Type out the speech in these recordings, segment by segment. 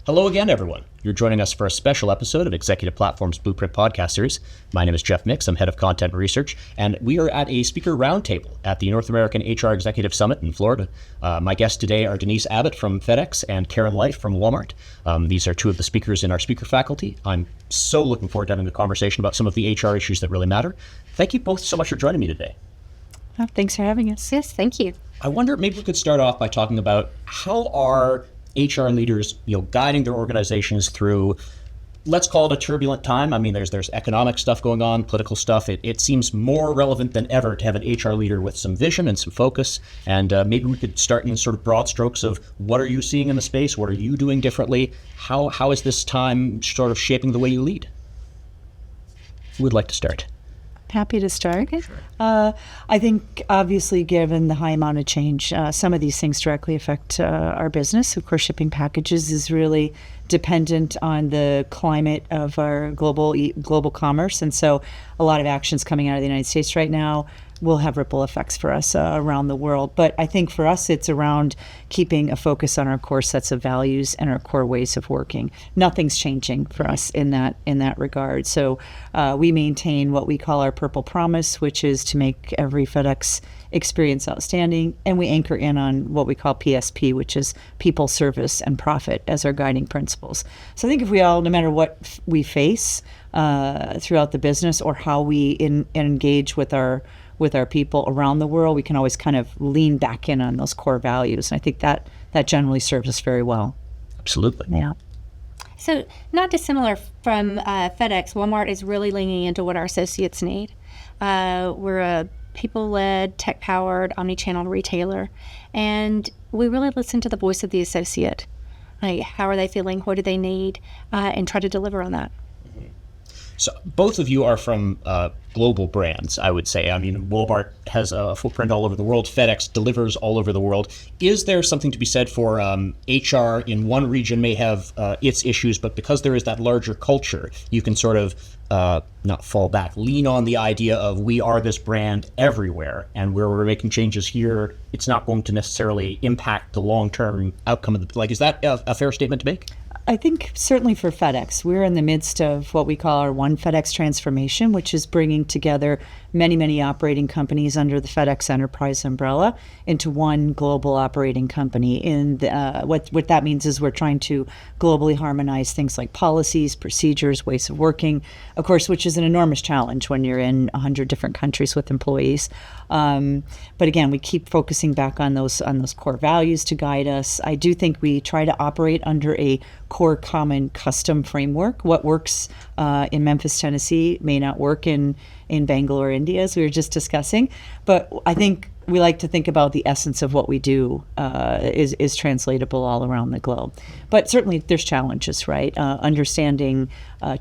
Hello again, everyone. You're joining us for a special episode of Executive Platform's Blueprint podcast series. My name is Jeff Mix. I'm head of content and research, and we are at a speaker roundtable at the North American HR Executive Summit in Florida. My guests today are Denise Abbott from FedEx and Karen Light from Walmart. These are two of the speakers in our speaker faculty. I'm so looking forward to having a conversation about some of the HR issues that really matter. Thank you both so much for joining me today. Oh, thanks for having us. Yes, thank you. I wonder, maybe we could start off by talking about how are HR leaders, guiding their organizations through, let's call it a turbulent time. I mean, there's economic stuff going on, political stuff. It seems more relevant than ever to have an HR leader with some vision and some focus. And maybe we could start in sort of broad strokes of what are you seeing in the space? What are you doing differently? How is this time sort of shaping the way you lead? Who would like to start? Happy to start. I think, obviously, given the high amount of change, some of these things directly affect our business. Of course, shipping packages is really dependent on the climate of our global commerce. And so a lot of actions coming out of the United States right now will have ripple effects for us around the world. But I think for us, it's around keeping a focus on our core sets of values and our core ways of working. Nothing's changing for us in that regard. So we maintain what we call our Purple Promise, which is to make every FedEx experience outstanding. And we anchor in on what we call PSP, which is people, service, and profit as our guiding principles. So I think if we all, no matter what we face throughout the business or how we engage with our people around the world, we can always kind of lean back in on those core values. And I think that generally serves us very well. Absolutely. Yeah. So not dissimilar from FedEx, Walmart is really leaning into what our associates need. We're a people-led, tech-powered, omni-channel retailer, and we really listen to the voice of the associate. Like, how are they feeling? What do they need? And try to deliver on that. So both of you are from global brands, I would say. I mean, Walmart has a footprint all over the world. FedEx delivers all over the world. Is there something to be said for HR in one region may have its issues, but because there is that larger culture, you can sort of not fall back, lean on the idea of we are this brand everywhere, and where we're making changes here, it's not going to necessarily impact the long-term outcome of the, like, is that a fair statement to make? I think certainly for FedEx, we're in the midst of what we call our One FedEx transformation, which is bringing together many operating companies under the FedEx enterprise umbrella into one global operating company. And what that means is we're trying to globally harmonize things like policies, procedures, ways of working, of course, which is an enormous challenge when you're in 100 different countries with employees. But again, we keep focusing back on those core values to guide us. I do think we try to operate under a core common custom framework. What works in Memphis, Tennessee may not work in Bangalore, India, as we were just discussing. But I think we like to think about the essence of what we do is translatable all around the globe. But certainly there's challenges, right? Understanding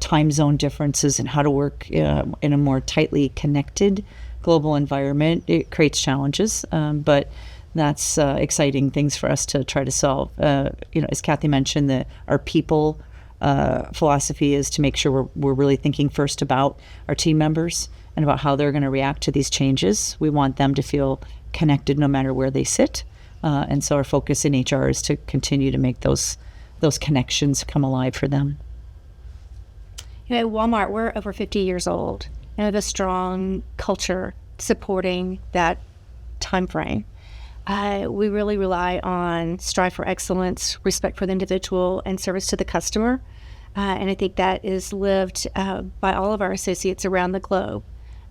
time zone differences and how to work in a more tightly connected global environment, it creates challenges. But that's exciting things for us to try to solve. As Kathy mentioned, our people philosophy is to make sure we're really thinking first about our team members and about how they're going to react to these changes. We want them to feel connected no matter where they sit. And so our focus in HR is to continue to make those connections come alive for them. Walmart, we're over 50 years old, and we have a strong culture supporting that time frame. We really rely on strive for excellence, respect for the individual, and service to the customer. And I think that is lived by all of our associates around the globe.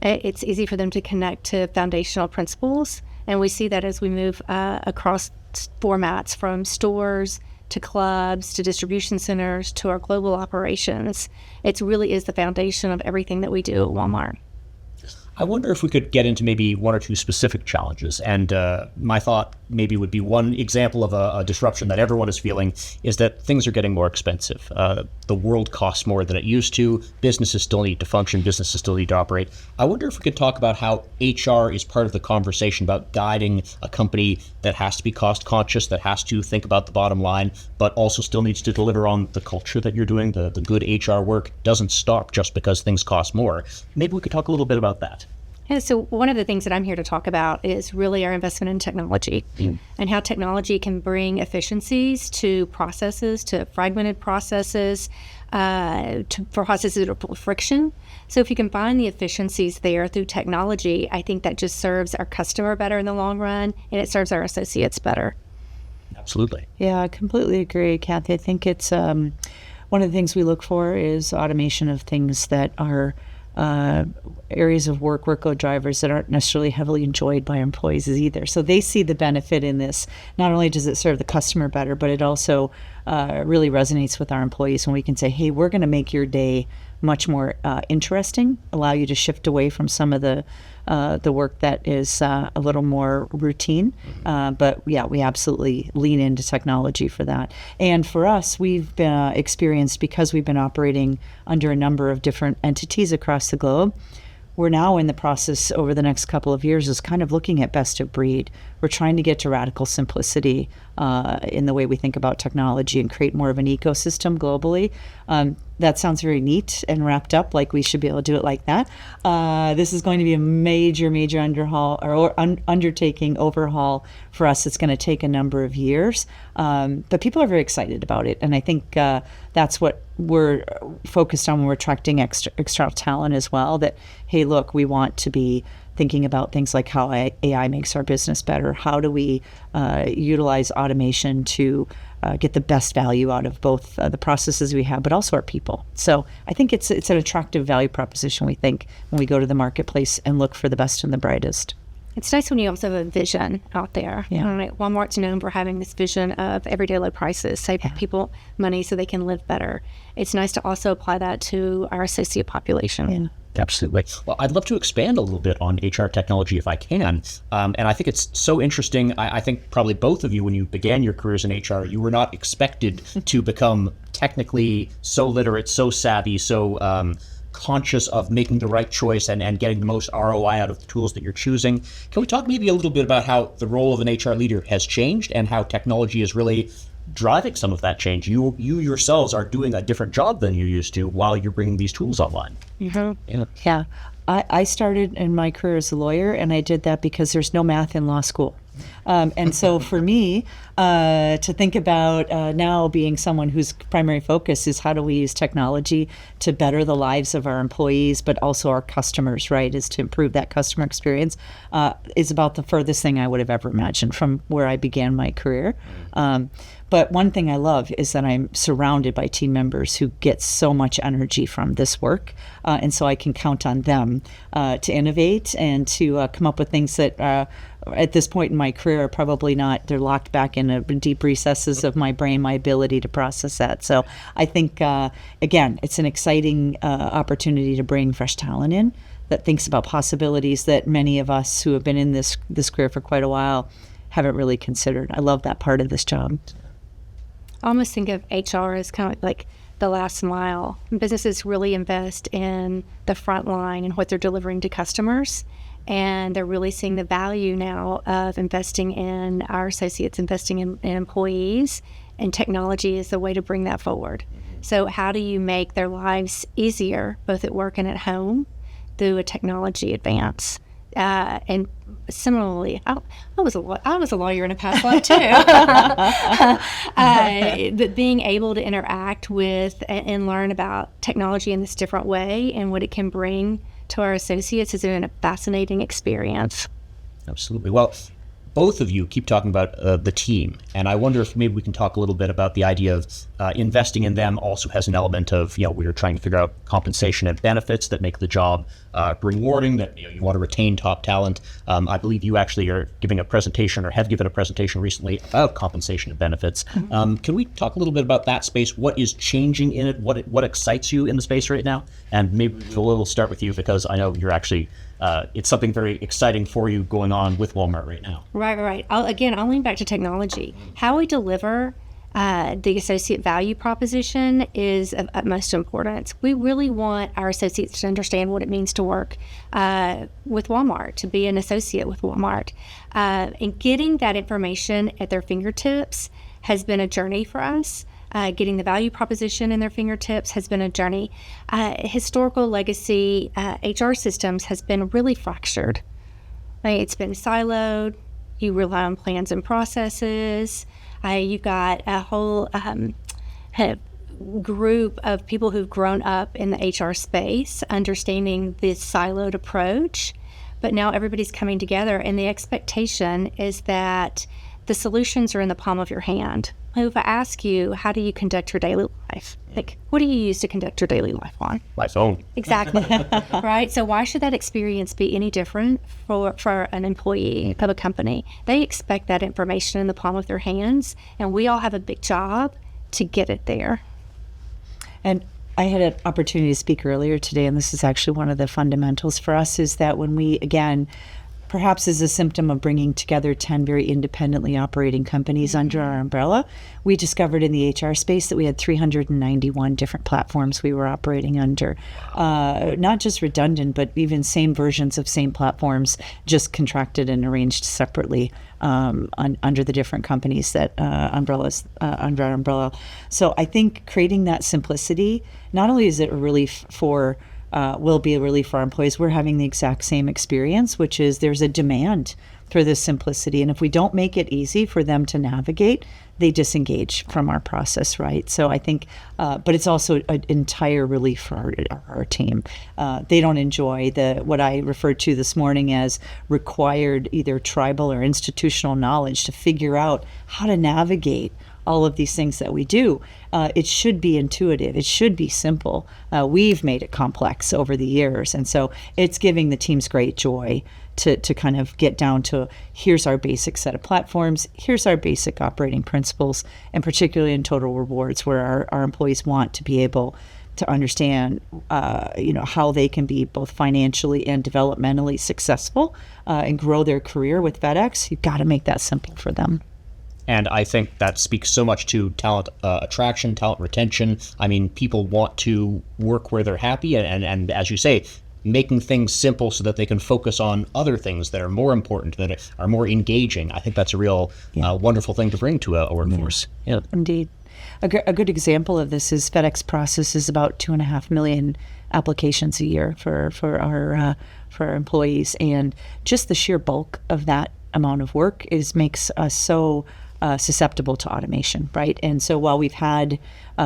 It's easy for them to connect to foundational principles, and we see that as we move across formats from stores to clubs to distribution centers to our global operations. It really is the foundation of everything that we do at Walmart. I wonder if we could get into maybe one or two specific challenges. And my thought maybe would be one example of a disruption that everyone is feeling is that things are getting more expensive. The world costs more than it used to. Businesses still need to function. Businesses still need to operate. I wonder if we could talk about how HR is part of the conversation about guiding a company that has to be cost conscious, that has to think about the bottom line, but also still needs to deliver on the culture that you're doing. The good HR work doesn't stop just because things cost more. Maybe we could talk a little bit about that. And so one of the things that I'm here to talk about is really our investment in technology and how technology can bring efficiencies to processes, to fragmented processes, for processes that are full of friction. So if you can find the efficiencies there through technology, I think that just serves our customer better in the long run, and it serves our associates better. Absolutely. Yeah, I completely agree, Kathy. I think it's one of the things we look for is automation of things that are areas of workload drivers that aren't necessarily heavily enjoyed by employees either. So they see the benefit in this. Not only does it serve the customer better, but it also really resonates with our employees when we can say, hey, we're going to make your day much more interesting, allow you to shift away from some of the work that is a little more routine. But yeah, we absolutely lean into technology for that. And for us, we've been experienced, because we've been operating under a number of different entities across the globe, we're now in the process over the next couple of years is kind of looking at best of breed. We're trying to get to radical simplicity in the way we think about technology and create more of an ecosystem globally. That sounds very neat and wrapped up, like we should be able to do it like that. This is going to be a major undertaking overhaul for us. It's going to take a number of years, but people are very excited about it, and I think that's what we're focused on when we're attracting external talent as well. That, hey, look, we want to be thinking about things like how AI makes our business better. How do we utilize automation to get the best value out of both the processes we have, but also our people. So I think it's an attractive value proposition, we think, when we go to the marketplace and look for the best and the brightest. It's nice when you also have a vision out there. Yeah. Walmart's known for having this vision of everyday low prices, save people money so they can live better. It's nice to also apply that to our associate population. Yeah. Absolutely. Well, I'd love to expand a little bit on HR technology if I can. And I think it's so interesting. I think probably both of you, when you began your careers in HR, you were not expected to become technically so literate, so savvy, so conscious of making the right choice and getting the most ROI out of the tools that you're choosing. Can we talk maybe a little bit about how the role of an HR leader has changed and how technology is really driving some of that change? You yourselves are doing a different job than you used to while you're bringing these tools online. Mm-hmm. Yeah. I started in my career as a lawyer, and I did that because there's no math in law school. And so for me, to think about now being someone whose primary focus is how do we use technology to better the lives of our employees, but also our customers, right, is to improve that customer experience, is about the furthest thing I would have ever imagined from where I began my career. But one thing I love is that I'm surrounded by team members who get so much energy from this work. And so I can count on them to innovate and to come up with things that at this point in my career are probably not, they're locked back in the deep recesses of my brain, my ability to process that. So I think, again, it's an exciting opportunity to bring fresh talent in that thinks about possibilities that many of us who have been in this career for quite a while haven't really considered. I love that part of this job. I almost think of HR as kind of like the last mile. Businesses really invest in the front line and what they're delivering to customers. And they're really seeing the value now of investing in our associates, investing in employees, and technology is the way to bring that forward. So how do you make their lives easier, both at work and at home, through a technology advance? And similarly, I was a lawyer in a past life too. But being able to interact with and learn about technology in this different way and what it can bring to our associates has been a fascinating experience. Absolutely. Well, both of you keep talking about the team, and I wonder if maybe we can talk a little bit about the idea of investing in them also has an element of, we're trying to figure out compensation and benefits that make the job rewarding, that you want to retain top talent. I believe you actually are giving a presentation or have given a presentation recently about compensation and benefits. Mm-hmm. Can we talk a little bit about that space? What is changing in it? What excites you in the space right now? And maybe we'll start with you because I know you're actually it's something very exciting for you going on with Walmart right now. Right. I'll lean back to technology. How we deliver the associate value proposition is of utmost importance. We really want our associates to understand what it means to work with Walmart, to be an associate with Walmart. And getting that information at their fingertips has been a journey for us. getting the value proposition in their fingertips has been a journey. Historical legacy HR systems has been really fractured. Right? It's been siloed. You rely on plans and processes. You've got a whole group of people who've grown up in the HR space, understanding this siloed approach. But now everybody's coming together, and the expectation is that the solutions are in the palm of your hand. If I ask you, how do you conduct your daily life? Like, what do you use to conduct your daily life on? My phone. Exactly. Right? So why should that experience be any different for an employee of a company? They expect that information in the palm of their hands, and we all have a big job to get it there. And I had an opportunity to speak earlier today, and this is actually one of the fundamentals for us, is that when we, again, perhaps as a symptom of bringing together 10 very independently operating companies under our umbrella, we discovered in the HR space that we had 391 different platforms we were operating under. Not just redundant, but even same versions of same platforms, just contracted and arranged separately under the different companies that umbrellas under our umbrella. So I think creating that simplicity, not only is it a relief for will be a relief for our employees. We're having the exact same experience, which is there's a demand for this simplicity. And if we don't make it easy for them to navigate, they disengage from our process, right? So I think, but it's also an entire relief for our team. They don't enjoy what I referred to this morning as required either tribal or institutional knowledge to figure out how to navigate all of these things that we do. It should be intuitive. It should be simple. We've made it complex over the years. And so it's giving the teams great joy to kind of get down to, here's our basic set of platforms, here's our basic operating principles, and particularly in total rewards, where our employees want to be able to understand, how they can be both financially and developmentally successful and grow their career with FedEx. You've got to make that simple for them. And I think that speaks so much to talent attraction, talent retention. I mean, people want to work where they're happy. And as you say, making things simple so that they can focus on other things that are more important, that are more engaging. I think that's a real wonderful thing to bring to a workforce. Yeah. Indeed. A good example of this is FedEx processes about 2.5 million applications a year for our employees. And just the sheer bulk of that amount of work makes us so susceptible to automation, right? And so while we've had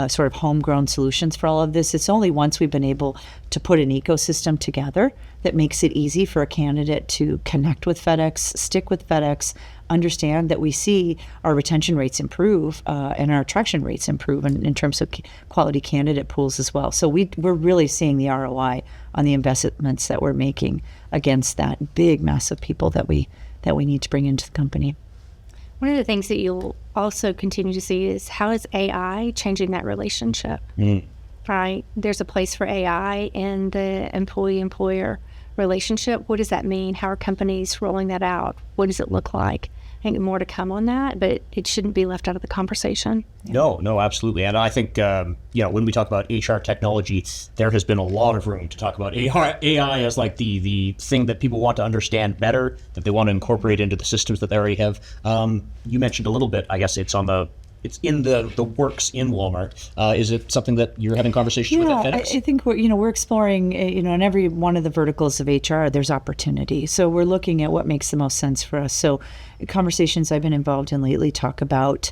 sort of homegrown solutions for all of this, it's only once we've been able to put an ecosystem together that makes it easy for a candidate to connect with FedEx, stick with FedEx, understand that we see our retention rates improve and our attraction rates improve in terms of quality candidate pools as well. So we're really seeing the ROI on the investments that we're making against that big mass of people that we need to bring into the company. One of the things that you'll also continue to see is how is AI changing that relationship, right? There's a place for AI in the employee-employer relationship. What does that mean? How are companies rolling that out? What does it look like? I think more to come on that, but it shouldn't be left out of the conversation. No, absolutely. And I think, when we talk about HR technology, there has been a lot of room to talk about AI as like the thing that people want to understand better, that they want to incorporate into the systems that they already have. You mentioned a little bit, I guess it's in the works in Walmart. Is it something that you're having conversations with at FedEx? I think we're exploring, in every one of the verticals of HR, there's opportunity. So we're looking at what makes the most sense for us. So conversations I've been involved in lately talk about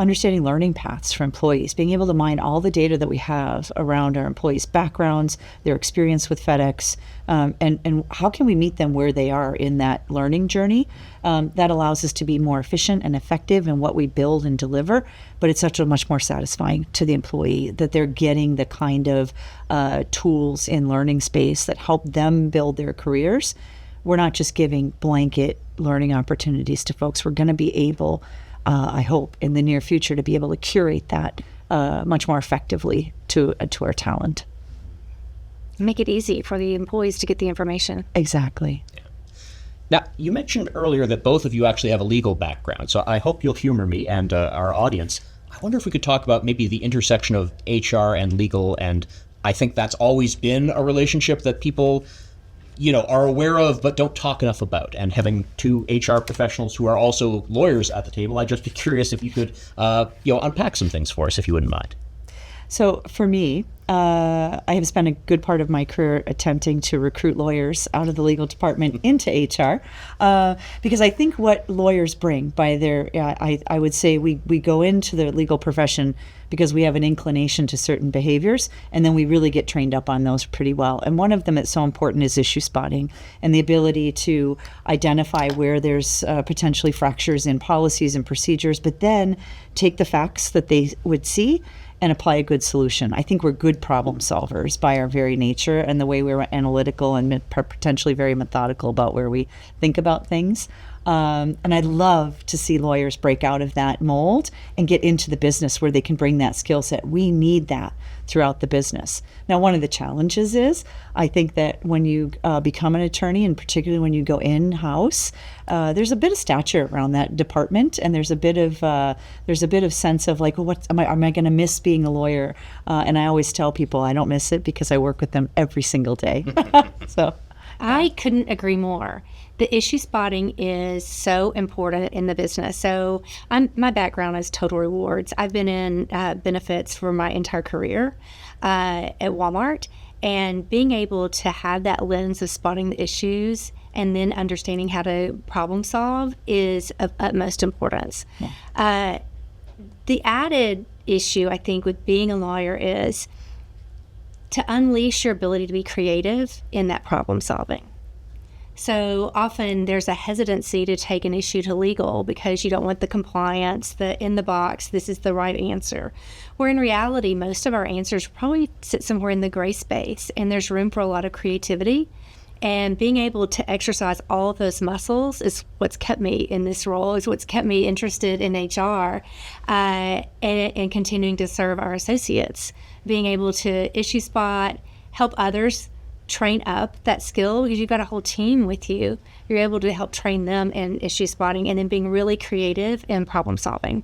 understanding learning paths for employees, being able to mine all the data that we have around our employees' backgrounds, their experience with FedEx, and how can we meet them where they are in that learning journey. That allows us to be more efficient and effective in what we build and deliver, but it's such a much more satisfying to the employee that they're getting the kind of tools in learning space that help them build their careers. We're not just giving blanket learning opportunities to folks. We're going to be able, I hope, in the near future, to be able to curate that much more effectively to our talent. Make it easy for the employees to get the information. Exactly. Yeah. Now, you mentioned earlier that both of you actually have a legal background, so I hope you'll humor me and our audience. I wonder if we could talk about maybe the intersection of HR and legal, and I think that's always been a relationship that people are aware of but don't talk enough about. And having two HR professionals who are also lawyers at the table, I'd just be curious if you could, unpack some things for us, if you wouldn't mind. So for me, I have spent a good part of my career attempting to recruit lawyers out of the legal department into HR, because I think what lawyers bring by their, I would say we go into the legal profession because we have an inclination to certain behaviors, and then we really get trained up on those pretty well. And one of them that's so important is issue spotting and the ability to identify where there's potentially fractures in policies and procedures, but then take the facts that they would see and apply a good solution. I think we're good problem solvers by our very nature and the way we're analytical and potentially very methodical about where we think about things. And I'd love to see lawyers break out of that mold and get into the business where they can bring that skill set. We need that throughout the business. Now, one of the challenges is, I think that when you become an attorney, and particularly when you go in-house, there's a bit of stature around that department, and there's a bit of sense of like, well, what am I going to miss being a lawyer? And I always tell people I don't miss it because I work with them every single day. So I couldn't agree more. The issue spotting is so important in the business. So my background is total rewards. I've been in benefits for my entire career at Walmart, and being able to have that lens of spotting the issues and then understanding how to problem solve is of utmost importance. Yeah. The added issue, I think, with being a lawyer is to unleash your ability to be creative in that problem solving. So often there's a hesitancy to take an issue to legal because you don't want the compliance, the in the box, this is the right answer. Where in reality, most of our answers probably sit somewhere in the gray space, and there's room for a lot of creativity. And being able to exercise all of those muscles is what's kept me in this role, is what's kept me interested in HR and continuing to serve our associates. Being able to issue spot, help others train up that skill, because you've got a whole team with you. You're able to help train them in issue spotting and then being really creative in problem solving.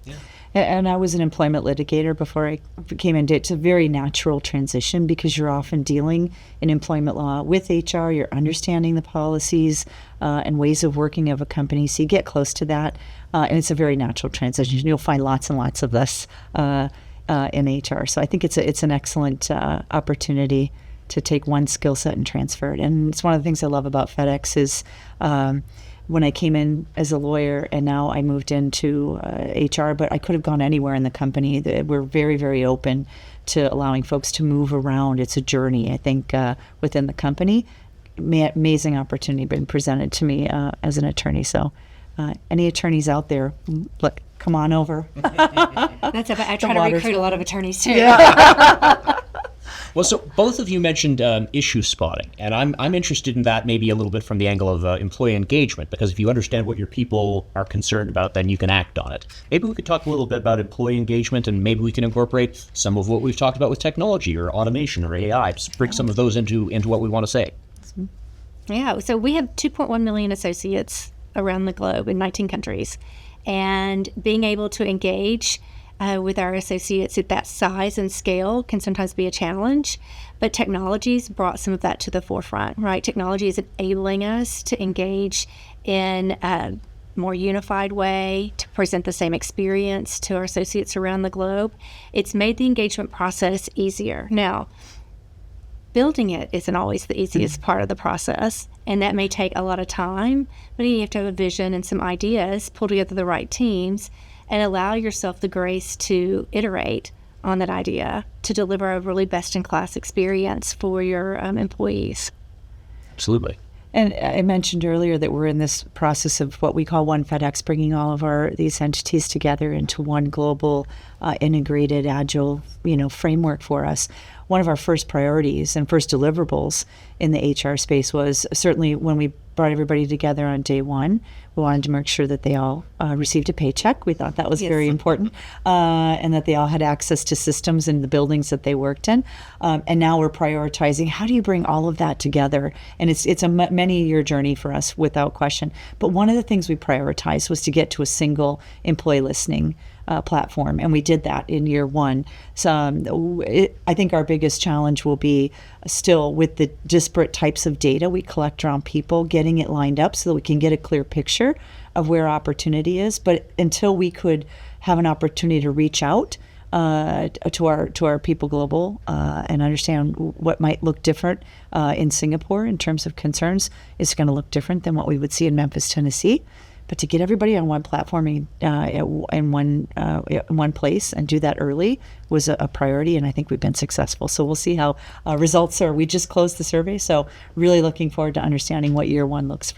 Yeah. And I was an employment litigator before I came into it. It's a very natural transition because you're often dealing in employment law with HR. You're understanding the policies and ways of working of a company. So you get close to that. And it's a very natural transition. You'll find lots and lots of this in HR. So I think it's an excellent opportunity to take one skill set and transfer it. And it's one of the things I love about FedEx is when I came in as a lawyer and now I moved into HR, but I could have gone anywhere in the company. We're very, very open to allowing folks to move around. It's a journey, I think, within the company. Amazing opportunity been presented to me as an attorney. So any attorneys out there, look, come on over. That's I try to recruit a lot of attorneys too. Yeah. Well, so both of you mentioned issue spotting, and I'm interested in that maybe a little bit from the angle of employee engagement, because if you understand what your people are concerned about, then you can act on it. Maybe we could talk a little bit about employee engagement, and maybe we can incorporate some of what we've talked about with technology or automation or AI, just bring some of those into what we want to say. Yeah, so we have 2.1 million associates around the globe in 19 countries, and being able to engage with our associates at that size and scale can sometimes be a challenge, but technology's brought some of that to the forefront, right? Technology is enabling us to engage in a more unified way, to present the same experience to our associates around the globe. It's made the engagement process easier. Now, building it isn't always the easiest part of the process, and that may take a lot of time, but you have to have a vision and some ideas, pull together the right teams, and allow yourself the grace to iterate on that idea to deliver a really best-in-class experience for your employees. Absolutely. And I mentioned earlier that we're in this process of what we call One FedEx, bringing all of these entities together into one global, integrated, agile, framework for us. One of our first priorities and first deliverables in the HR space was certainly when we brought everybody together on day one, we wanted to make sure that they all received a paycheck. We thought that was very important, and that they all had access to systems in the buildings that they worked in. And now we're prioritizing how do you bring all of that together? And it's a many-year journey for us, without question. But one of the things we prioritized was to get to a single employee listening platform, and we did that in year one. So I think our biggest challenge will be still with the disparate types of data we collect around people, getting it lined up so that we can get a clear picture of where opportunity is. But until we could have an opportunity to reach out to our people global and understand what might look different in Singapore in terms of concerns, is going to look different than what we would see in Memphis, Tennessee. But to get everybody on one platform in one place and do that early was a priority, and I think we've been successful. So we'll see how results are. We just closed the survey, so really looking forward to understanding what year one looks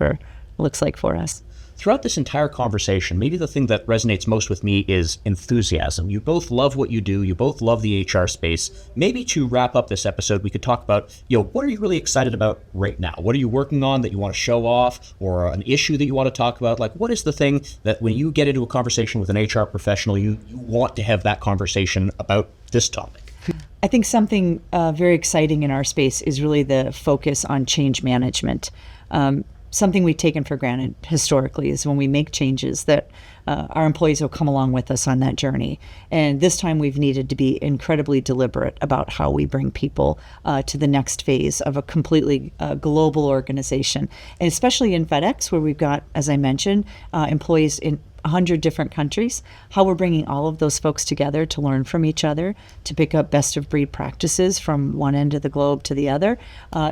like for us. Throughout this entire conversation, maybe the thing that resonates most with me is enthusiasm. You both love what you do. You both love the HR space. Maybe to wrap up this episode, we could talk about, what are you really excited about right now? What are you working on that you want to show off, or an issue that you want to talk about? Like, what is the thing that when you get into a conversation with an HR professional, you want to have that conversation about this topic? I think something very exciting in our space is really the focus on change management. Something we've taken for granted historically is when we make changes that our employees will come along with us on that journey. And this time we've needed to be incredibly deliberate about how we bring people to the next phase of a completely global organization. And especially in FedEx, where we've got, as I mentioned, employees in 100 different countries, how we're bringing all of those folks together to learn from each other, to pick up best of breed practices from one end of the globe to the other,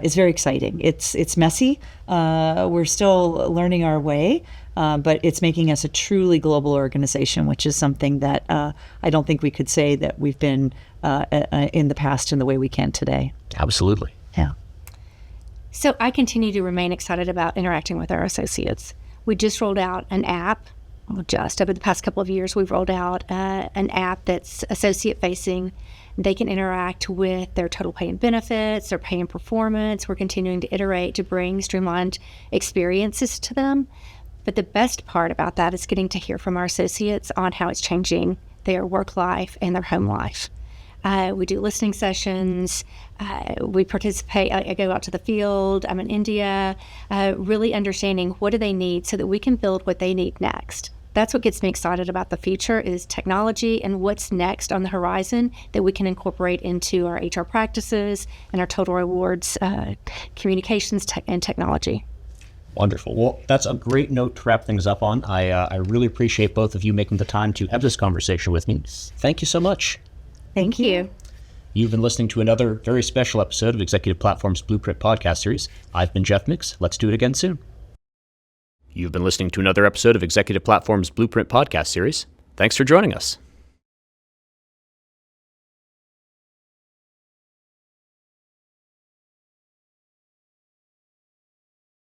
is very exciting. It's messy. We're still learning our way, but it's making us a truly global organization, which is something that I don't think we could say that we've been in the past in the way we can today. Absolutely. Yeah. So I continue to remain excited about interacting with our associates. We just rolled out an app. Just over the past couple of years, we've rolled out an app that's associate-facing. They can interact with their total pay and benefits, their pay and performance. We're continuing to iterate to bring streamlined experiences to them. But the best part about that is getting to hear from our associates on how it's changing their work life and their home life. We do listening sessions. We participate. I go out to the field. I'm in India, really understanding what do they need so that we can build what they need next. That's what gets me excited about the future, is technology and what's next on the horizon that we can incorporate into our HR practices and our total rewards, communications and technology. Wonderful. Well, that's a great note to wrap things up on. I really appreciate both of you making the time to have this conversation with me. Thank you so much. Thank you. You've been listening to another very special episode of Executive Platform's Blueprint podcast series. I've been Jeff Mix. Let's do it again soon. You've been listening to another episode of Executive Platform's Blueprint podcast series. Thanks for joining us.